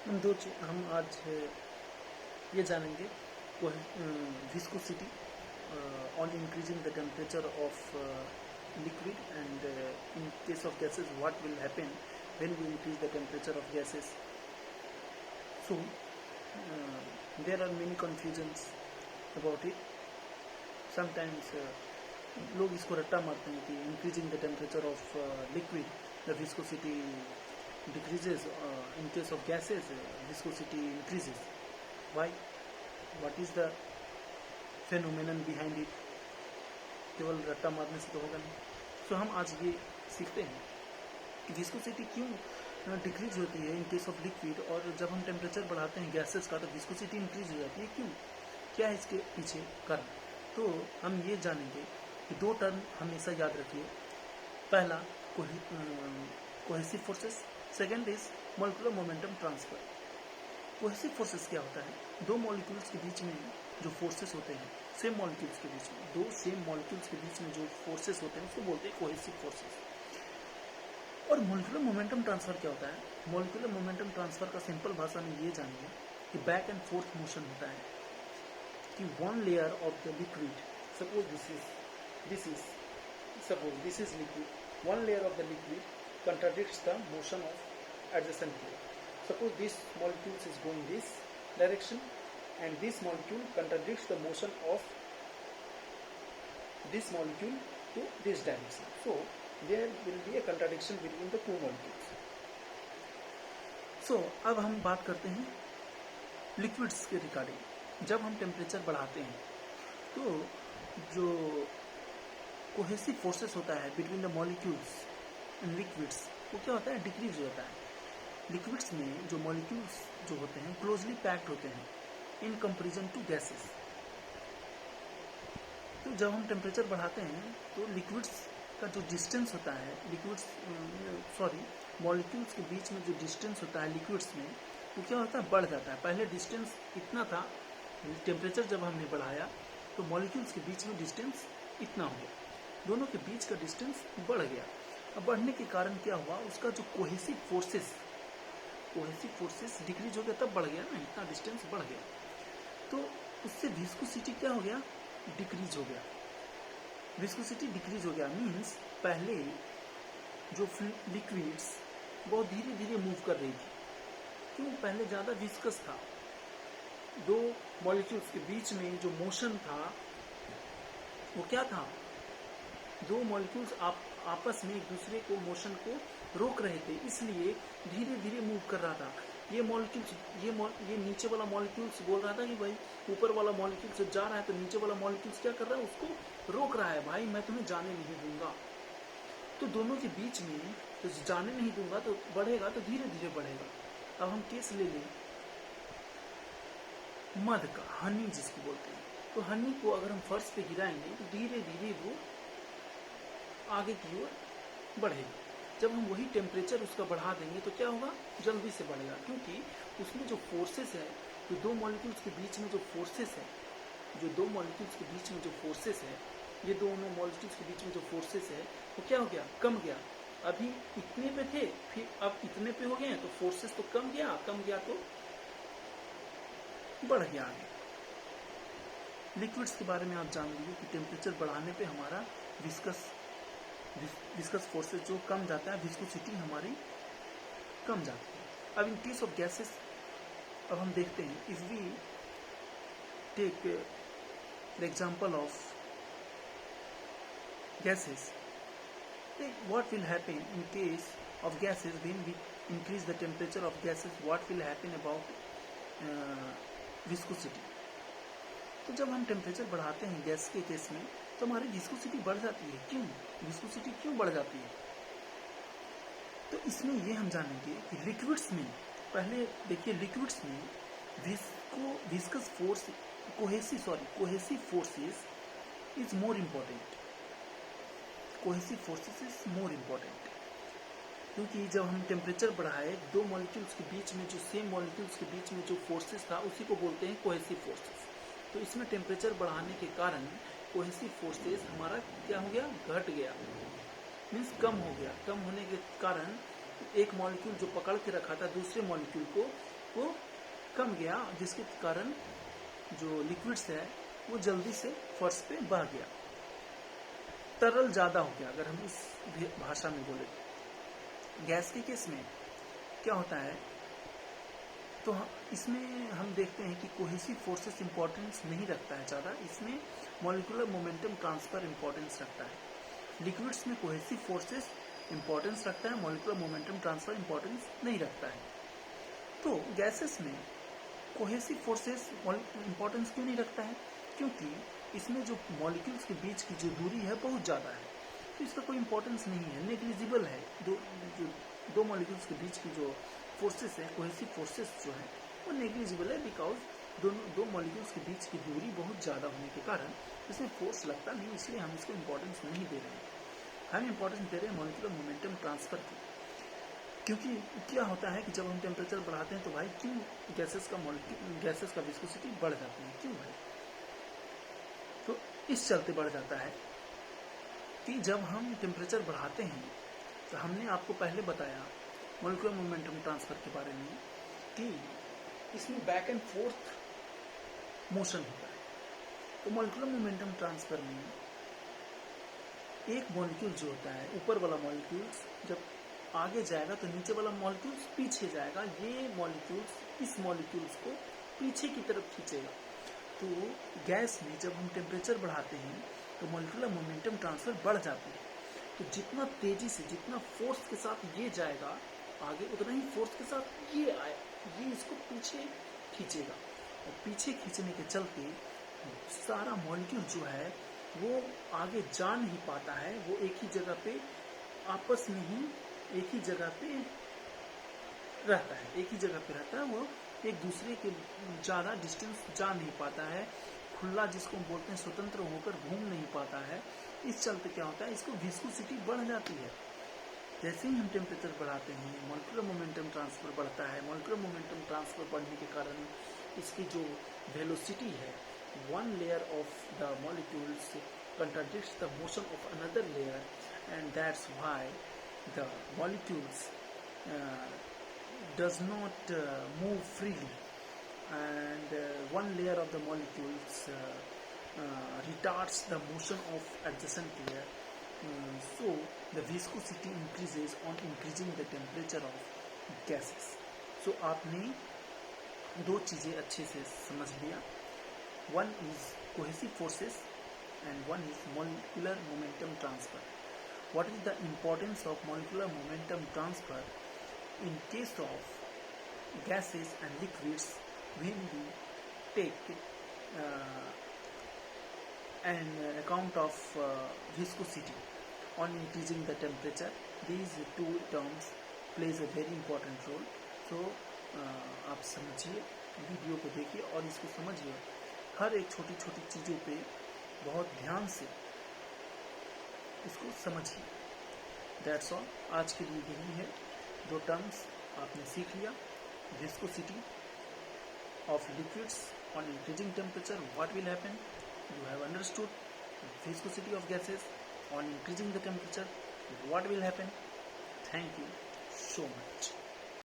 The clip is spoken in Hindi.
हम आज ये जानेंगे viscosity on increasing the temperature of liquid, and in case of gases what will happen when we increase the temperature of gases. So there are many confusions about it. Sometimes लोग इसको रट्टा मारते हैं कि increasing the temperature of liquid, the viscosity decreases. In case of gases, viscosity increases. Why? What is the phenomenon behind it? केवल रट्टा मारने से तो होगा नहीं. So हम आज ये सीखते हैं कि विस्कोसिटी क्यों डिक्रीज होती है इन केस ऑफ लिक्विड, और जब हम टेम्परेचर बढ़ाते हैं गैसेस का तो विस्कोसिटी इंक्रीज हो जाती है. क्यों, क्या है इसके पीछे कारण? तो हम ये जानेंगे कि दो टर्म हमेशा याद रखिए. पहला cohesive forces, second is molecular momentum transfer. Cohesive forces क्या होता है? दो मॉलिक्यूल्स के बीच में जो फोर्सेस होते हैं, सेम मॉलिक्यूल्स के बीच में, दो सेम मॉलिक्यूल्स के बीच में जो फोर्सेस होते हैं उसको बोलते हैं कोहेसिव फोर्सेस. और मॉलिक्यूलर मोमेंटम ट्रांसफर क्या होता है? मॉलिक्यूलर मोमेंटम ट्रांसफर का सिंपल भाषा में ये जानिए कि बैक एंड फोर्थ मोशन होता है. कि one layer of the liquid, suppose this is liquid, one layer of the liquid contradicts the motion of adjacent layer. Suppose this molecule is going this direction and this molecule contradicts the motion of this molecule to this direction. So there will be a contradiction between the two molecules. So अब हम बात करते हैं लिक्विड्स के रिगार्डिंग. जब हम टेम्परेचर बढ़ाते हैं तो जो कोहेसिव फोर्सेस होता है between the molecules in liquids, वो क्या होता है? डिक्रीज हो जाता है. लिक्विड्स में जो मॉलिक्यूल्स जो होते हैं क्लोजली पैक्ड होते हैं इन कंपैरिजन टू गैसेस. तो जब हम टेम्परेचर बढ़ाते हैं तो लिक्विड्स का जो डिस्टेंस होता है, मॉलिक्यूल्स के बीच में जो डिस्टेंस होता है लिक्विड्स में, वो क्या होता है? बढ़ जाता है. पहले डिस्टेंस इतना था, टेम्परेचर जब हमने बढ़ाया तो मॉलिक्यूल्स के बीच में डिस्टेंस इतना हो गया, दोनों के बीच का डिस्टेंस बढ़ गया. अब बढ़ने के कारण क्या हुआ? उसका जो कोहेसिव फोर्सेस डिक्रीज हो गया, तब बढ़ गया ना, इतना डिस्टेंस बढ़ गया. तो उससे विस्कोसिटी क्या हो गया? डिक्रीज हो गया. विस्कोसिटी डिक्रीज हो गया मीन्स पहले जो लिक्विड्स बहुत धीरे धीरे मूव कर रही थी. क्यों? पहले ज़्यादा विस्कस था. दो मॉलिक्यूल्स के बीच में जो मोशन था वो क्या था? दो मॉलिक्यूल्स आपस में एक दूसरे को मोशन को रोक रहे थे, इसलिए धीरे धीरे मूव कर रहा था. ये मॉलिक्यूल्स ये नीचे वाला मॉलिक्यूल्स बोल रहा था कि भाई ऊपर वाला मॉलिक्यूल्स जा रहा है, तो नीचे वाला मॉलिक्यूल्स क्या कर रहा है? उसको रोक रहा है, भाई मैं तुम्हें जाने नहीं दूंगा. तो दोनों के बीच में तो जाने नहीं दूंगा तो बढ़ेगा, तो धीरे धीरे बढ़ेगा. अब हम केस ले लें मध का, हनी जिसको बोलते हैं. तो हनी को अगर हम फर्श पे गिराएंगे तो धीरे धीरे वो आगे की ओर बढ़ेगा. जब हम वही टेम्परेचर उसका बढ़ा देंगे तो क्या होगा? जल्दी से बढ़ेगा, क्योंकि उसमें जो फोर्सेस है, जो दो मॉलिक्यूल्स के बीच में जो फोर्सेस है, ये दोनों मॉलिक्यूल्स के बीच में जो फोर्सेस है वो क्या हो गया? कम गया. अभी इतने पे थे, फिर अब इतने पे हो गए हैं, तो फोर्सेस तो कम गया तो बढ़ गया आगे. लिक्विड्स के बारे में आप जान लीजिए कि टेम्परेचर बढ़ाने पे हमारा विस्कस फोर्सेस जो कम जाता है, विस्कोसिटी हमारी कम जाती है. अब इन केस ऑफ गैसेस अब हम देखते हैं. If we take the example of gases, what will happen in case of gases when we increase the temperature of gases? What will happen about viscosity? तो जब हम टेम्परेचर बढ़ाते हैं गैस के केस में तो हमारी विस्कोसिटी बढ़ जाती है. क्यों? विस्कोसिटी क्यों बढ़ जाती है? तो इसमें ये हम जानेंगे कि लिक्विड्स में, पहले देखिए लिक्विड्स में viscous force cohesive forces is more important. Cohesive forces is more important क्योंकि जब हम टेम्परेचर बढ़ाए, दो मॉलिक्यूल्स के बीच में जो सेम मॉलिक्यूल्स के बीच में जो फोर्सेस था उसी को बोलते हैं कोहेसिव फोर्सेस. तो इसमें टेम्परेचर बढ़ाने के कारण कोहेसिव फोर्सेस हमारा क्या हो गया? घट गया, मीन्स कम हो गया. कम होने के कारण एक मॉलिक्यूल जो पकड़ के रखा था दूसरे मॉलिक्यूल को, वो कम गया, जिसके कारण जो लिक्विड्स है वो जल्दी से फर्श पे बह गया, तरल ज्यादा हो गया। अगर हम इस भाषा में बोले, गैस के केस में क्या होता है, तो इसमें हम देखते हैं कि कोहेसिव फोर्सेस इंपॉर्टेंस नहीं रखता है ज़्यादा, इसमें मॉलिक्यूलर मोमेंटम ट्रांसफर इंपॉर्टेंस रखता है। लिक्विड्स में कोहेसिव फोर्सेस इंपॉर्टेंस रखता है, मॉलिक्यूलर मोमेंटम ट्रांसफर इंपॉर्टेंस नहीं रखता है। तो गैसेस में कोहेसिव फोर्सेस इंपॉर्टेंस क्यों नहीं रखता है? क्योंकि इसमें जो मॉलिक्यूल्स के बीच की जो दूरी है बहुत ज़्यादा है, तो इसका कोई इंपॉर्टेंस नहीं है, नेग्लिजिबल है। दो मॉलिक्यूल्स के बीच की जो फोर्सेस है, कोहेसिव फोर्सेस जो है वो नेग्लिजिबल है, बिकॉज दो मॉलिक्यूल्स के बीच की दूरी बहुत ज़्यादा होने के कारण इसमें फोर्स लगता नहीं, इसलिए हम इसको इंपॉर्टेंस नहीं दे रहे हैं। हम इंपॉर्टेंस दे रहे हैं मॉलिक्यूलर मोमेंटम ट्रांसफर की, क्योंकि क्या होता है कि जब हम टेम्परेचर बढ़ाते हैं तो भाई क्यों गैसेस का विस्कोसिटी बढ़ जाती है, क्यों भाई? तो इस चलते बढ़ जाता है कि जब हम टेम्परेचर बढ़ाते हैं, तो हमने आपको पहले बताया मॉलिक्यूलर मोमेंटम ट्रांसफर के बारे में कि इसमें बैक एंड फोर्थ मोशन होता है। तो मॉलिक्यूलर मोमेंटम ट्रांसफर में एक मॉलिक्यूल जो होता है, ऊपर वाला मॉलिक्यूल्स जब आगे जाएगा तो नीचे वाला मॉलिक्यूल्स पीछे जाएगा, ये मॉलिक्यूल्स इस मॉलिक्यूल्स को पीछे की तरफ खींचेगा। तो गैस में जब हम टेम्परेचर बढ़ाते हैं तो मॉलिक्यूलर मोमेंटम ट्रांसफर बढ़ जाती है। तो जितना तेजी से, जितना फोर्स के साथ ये जाएगा आगे, उतना ही फोर्स के साथ ये आए, ये इसको पीछे खींचेगा, और पीछे खींचने के चलते सारा मॉलिक्यूल जो है वो आगे जा नहीं पाता है, वो एक ही जगह पे आपस में ही एक ही जगह पे रहता है, वो एक दूसरे के ज़्यादा डिस्टेंस जा नहीं पाता है, खुला जिसको बोलते हैं स्वतंत्र होकर घूम नहीं पाता है। इस चलते क्या होता है, इसको विस्कोसिटी बढ़ जाती है। जैसे ही हम टेम्परेचर बढ़ाते हैं मॉलिक्यूलर मोमेंटम ट्रांसफर बढ़ता है। मॉलिक्यूलर मोमेंटम ट्रांसफर बढ़ने के कारण इसकी जो वेलोसिटी है, one layer of the molecules contradicts the motion of another layer, and that's why the molecules does not move freely, and one layer of the molecules retards the motion of adjacent layer. So the viscosity increases on increasing the temperature of gases. So आपने दो चीज़ें अच्छे से समझ लिया, one is cohesive forces and one is molecular momentum transfer. What is the importance of molecular momentum transfer in case of gases and liquids when we take an account of viscosity on increasing the temperature? These two terms plays a very important role. So आप समझिए, वीडियो को देखिए और इसको समझिए, हर एक छोटी छोटी चीज़ों पे बहुत ध्यान से इसको समझिए। दैट्स ऑल, आज के लिए यही है। दो टर्म्स आपने सीख लिया, viscosity of liquids on increasing temperature, what will happen, you have understood viscosity of gases on increasing the temperature, what will happen. Thank you so much.